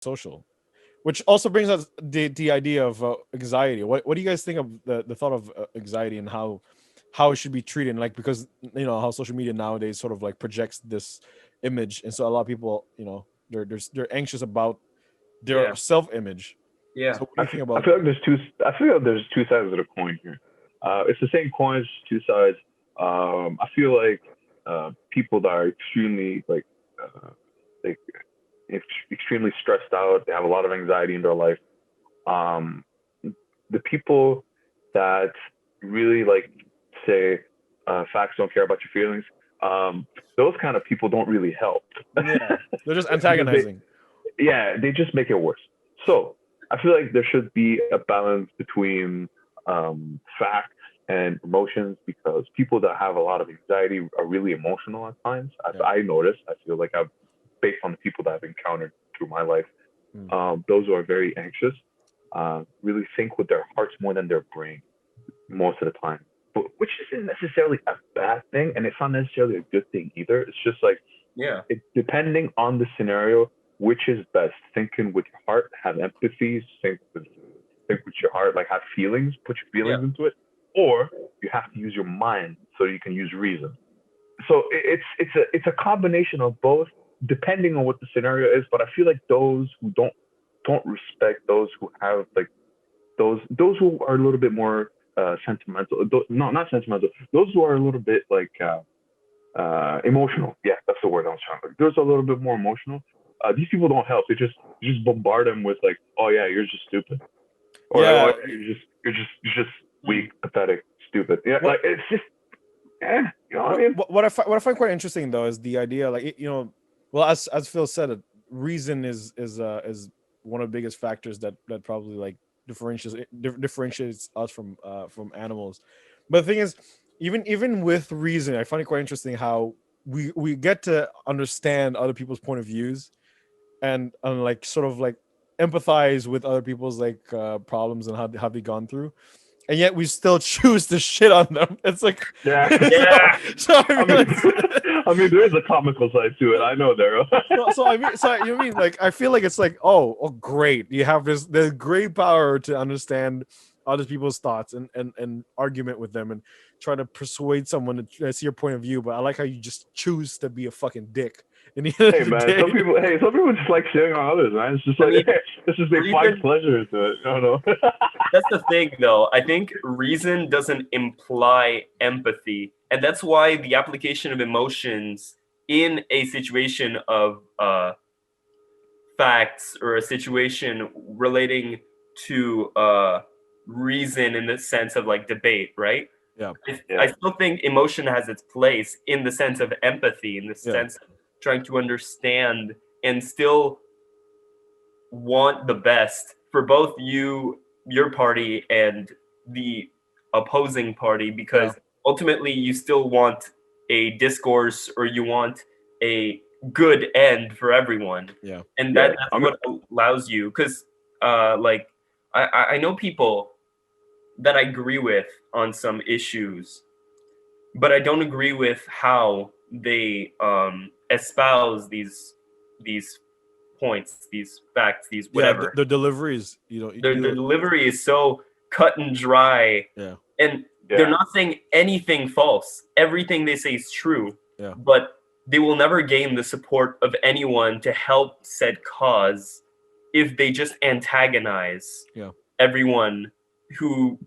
social, which also brings us the idea of anxiety. What do you guys think of the thought of anxiety and how it should be treated? Like, because how social media nowadays sort of like projects this image, and so a lot of people, they're anxious about their Yeah. self image. Yeah. So what do you think I about feel that? like there's two. I feel like there's two sides of the coin here. It's the same coin, it's two sides. I feel like people that are extremely like extremely stressed out, they have a lot of anxiety in their life. Um, the people that really like say facts don't care about your feelings. Those kind of people don't really help Yeah, they're just because antagonizing. they just make it worse. So I feel like there should be a balance between facts and emotions because people that have a lot of anxiety are really emotional at times. As Yeah. I noticed, I feel like I've based on the people that I've encountered through my life, Mm. those who are very anxious really think with their hearts more than their brain most of the time. But which isn't necessarily a bad thing, and it's not necessarily a good thing either. It's just like Yeah. it depending on the scenario, which is best. Thinking with your heart, have empathy, think with your heart, like have feelings, put your Yeah. feelings into it, or you have to use your mind so you can use reason. So it's a combination of both, depending on what the scenario is. But I feel like those who don't respect those who have like those who are a little bit more sentimental, no, not sentimental, those who are a little bit like emotional. Yeah, that's the word I was trying to. There's a little bit more emotional. These people don't help. They just bombard them with like, oh yeah, you're just stupid, or like, oh Yeah. yeah, you're just weak, Mm. pathetic, stupid. Yeah, What like it's just, you know what I mean? what I find quite interesting though is the idea, like well, as Phil said, reason is one of the biggest factors that probably like differentiates us from animals. But the thing is, even with reason, I find it quite interesting how we get to understand other people's point of views, and like sort of like empathize with other people's like problems and how they gone through, and yet we still choose to shit on them. It's like, Yeah. Yeah. so I I mean, mean, like, I mean, there is a comical side to it. I know, Daryl. so you mean like I feel like it's like, oh great, you have this great power to understand other people's thoughts and argument with them and try to persuade someone to see your point of view. But I like how you just choose to be a fucking dick in the end Hey of the man, day. some people just like shitting on others, man. It's just I like mean, it's just they find reason. pleasure to it. I don't know. That's the thing, though. I think reason doesn't imply empathy, and that's why the application of emotions in a situation of facts or a situation relating to reason in the sense of like debate, right? Yeah, I Yeah, still think emotion has its place in the sense of empathy, in the yeah, sense of trying to understand and still want the best for both your party, and the opposing party, yeah, because ultimately you still want a discourse, or you want a good end for everyone, yeah, and yeah. that's I mean, what allows you. Because like I know people that I agree with on some issues, but I don't agree with how they espouse these points, these facts, these yeah. whatever. The deliveries, Their delivery is so cut and dry, yeah, and they're yeah, not saying anything false. Everything they say is true, yeah, but they will never gain the support of anyone to help said cause if they just antagonize yeah. everyone who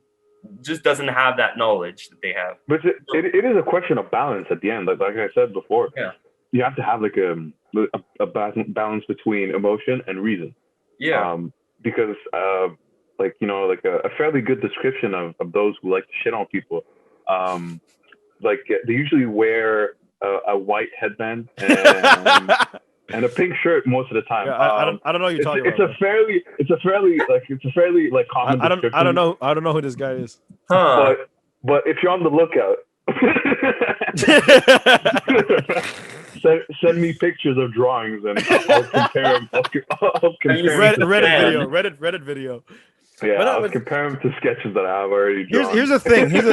just doesn't have that knowledge that they have. but So, it is a question of balance at the end. Like I said before, yeah, you have to have like balance between emotion and reason. yeah, Um, because like like a fairly good description of those who like to shit on people. Um, like they usually wear a white headband and a pink shirt most of the time. Yeah, I don't know what you're It's talking it's about, a bro. fairly like common I don't description. know who this guy is. huh? But if you're on the lookout, send me pictures of drawings and I'll compare them. I'll Have you compare them seen to the Reddit sketches. video, fan? Reddit video. Yeah, But no, I'll compare them to sketches that I have already here's drawn. the thing. Here's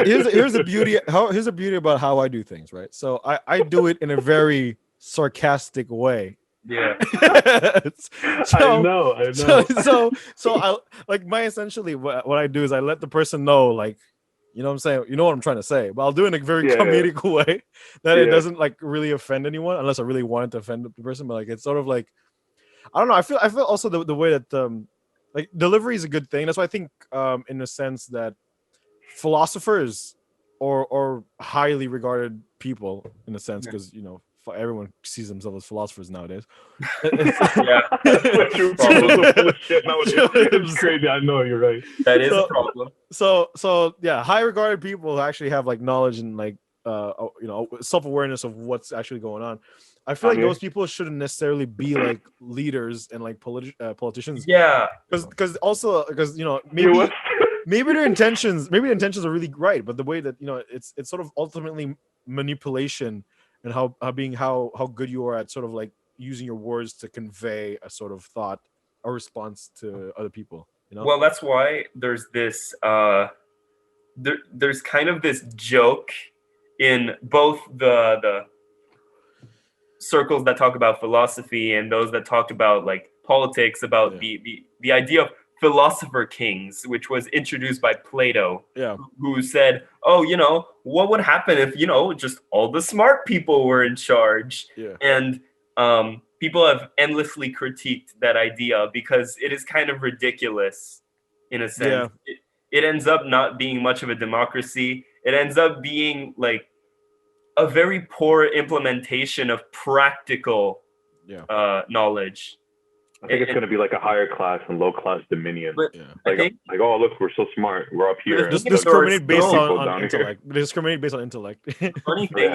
the beauty. Here's the beauty about how I do things, right? So I do it in a very sarcastic way. Yeah. I know. So I like my essentially what I do is I let the person know, like, you know what I'm saying, you know what I'm trying to say, but I'll do it in a very Yeah, yeah. comedic way that it Yeah. doesn't like really offend anyone unless I really wanted to offend the person. But like it's sort of like, I don't know. I feel also the way that like delivery is a good thing. That's why I think in the sense that philosophers or highly regarded people in a sense, because you know everyone sees themselves as philosophers nowadays. Yeah. That's what you people are so full of shit nowadays. It's So- crazy. I know you're right. That is a So- problem. So yeah, high regarded people actually have like knowledge and like you know, self-awareness of what's actually going on. I feel I'm like here. those people shouldn't necessarily be like leaders and like politicians, Yeah. because also because you know You what? maybe their intentions are really right, but the way that you know it's sort of ultimately manipulation and how good you are at sort of like using your words to convey a sort of thought or response to other people, you know. Well, that's why there's this there's kind of this joke in both the circles that talk about philosophy and those that talk about like politics about the idea of philosopher kings, which was introduced by Plato, Yeah. who said, oh, you know, what would happen if, you know, just all the smart people were in charge? Yeah. And people have endlessly critiqued that idea because it is kind of ridiculous in a sense. It ends up not being much of a democracy. It ends up being like a very poor implementation of practical knowledge. I think it's going to be like a higher class and low class dominion. But Like, like, oh, look, we're so smart. We're up here. Discriminate based people on down here. intellect. Discriminate based on intellect. Funny thing